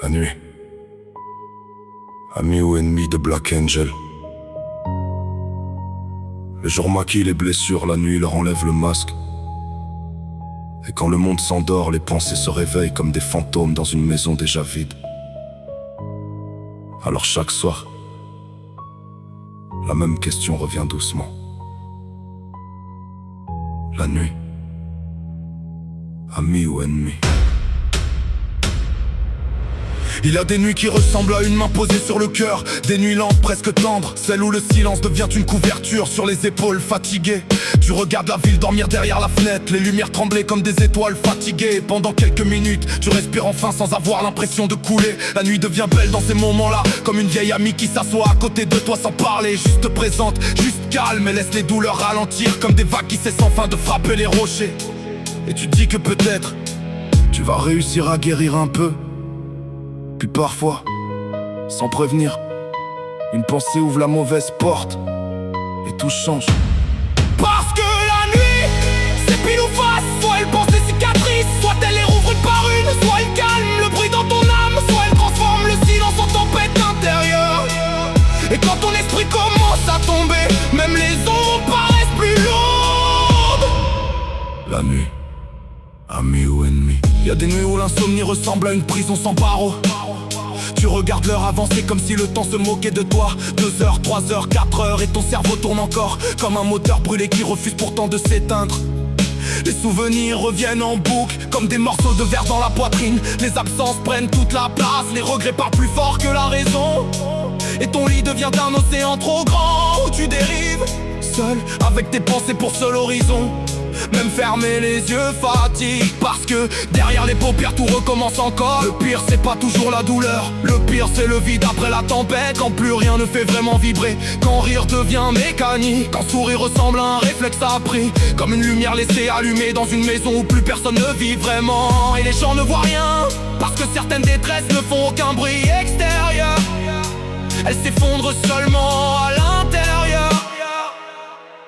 La nuit. Ami ou ennemi de Black Angel. Le jour maquille les blessures, la nuit leur enlève le masque. Et quand le monde s'endort, les pensées se réveillent comme des fantômes dans une maison déjà vide. Alors chaque soir, la même question revient doucement. La nuit, ami ou ennemi? Il y a des nuits qui ressemblent à une main posée sur le cœur, des nuits lentes, presque tendres, celles où le silence devient une couverture sur les épaules fatiguées. Tu regardes la ville dormir derrière la fenêtre, les lumières trembler comme des étoiles fatiguées. Pendant quelques minutes, tu respires enfin sans avoir l'impression de couler. La nuit devient belle dans ces moments-là, comme une vieille amie qui s'assoit à côté de toi sans parler, juste présente, juste calme et laisse les douleurs ralentir comme des vagues qui cessent enfin de frapper les rochers. Et tu te dis que peut-être tu vas réussir à guérir un peu. Puis parfois, sans prévenir, une pensée ouvre la mauvaise porte et tout change. Parce que la nuit, c'est pile ou face. Soit elle pense des cicatrices, soit elle les rouvre une par une. Soit elle calme le bruit dans ton âme, soit elle transforme le silence en tempête intérieure. Et quand ton esprit commence à tomber, même les ombres paraissent plus lourdes. La nuit, ami ou ennemi? Y a des nuits où l'insomnie ressemble à une prison sans barreaux. Tu regardes l'heure avancer comme si le temps se moquait de toi. 2 heures, 3 heures, 4 heures et ton cerveau tourne encore comme un moteur brûlé qui refuse pourtant de s'éteindre. Les souvenirs reviennent en boucle comme des morceaux de verre dans la poitrine. Les absences prennent toute la place, les regrets parlent plus fort que la raison. Et ton lit devient un océan trop grand où tu dérives, seul avec tes pensées pour seul horizon. Même fermer les yeux fatigue, parce que derrière les paupières tout recommence encore. Le pire c'est pas toujours la douleur, le pire c'est le vide après la tempête. Quand plus rien ne fait vraiment vibrer, quand rire devient mécanique, quand sourire ressemble à un réflexe appris, comme une lumière laissée allumée dans une maison où plus personne ne vit vraiment. Et les gens ne voient rien, parce que certaines détresses ne font aucun bruit extérieur. Elles s'effondrent seulement à l'intérieur,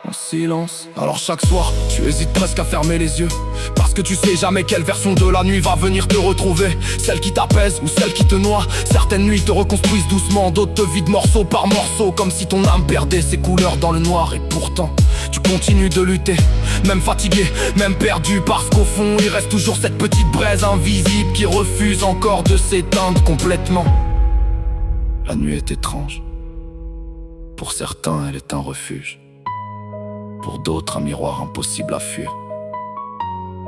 en silence. Alors chaque soir, tu hésites presque à fermer les yeux, parce que tu sais jamais quelle version de la nuit va venir te retrouver. Celle qui t'apaise ou celle qui te noie. Certaines nuits te reconstruisent doucement, d'autres te vident morceau par morceau, comme si ton âme perdait ses couleurs dans le noir. Et pourtant, tu continues de lutter, même fatigué, même perdu, parce qu'au fond, il reste toujours cette petite braise invisible qui refuse encore de s'éteindre complètement. La nuit est étrange. Pour certains, elle est un refuge. Pour d'autres, un miroir impossible à fuir.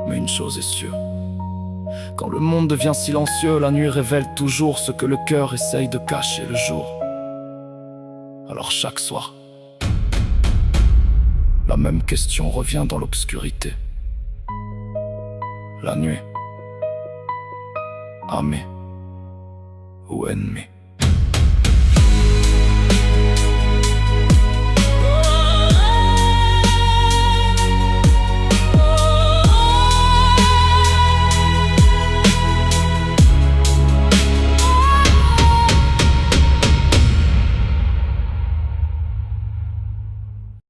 Mais une chose est sûre, quand le monde devient silencieux, la nuit révèle toujours ce que le cœur essaye de cacher le jour. Alors chaque soir, la même question revient dans l'obscurité. La nuit, ami ou ennemi?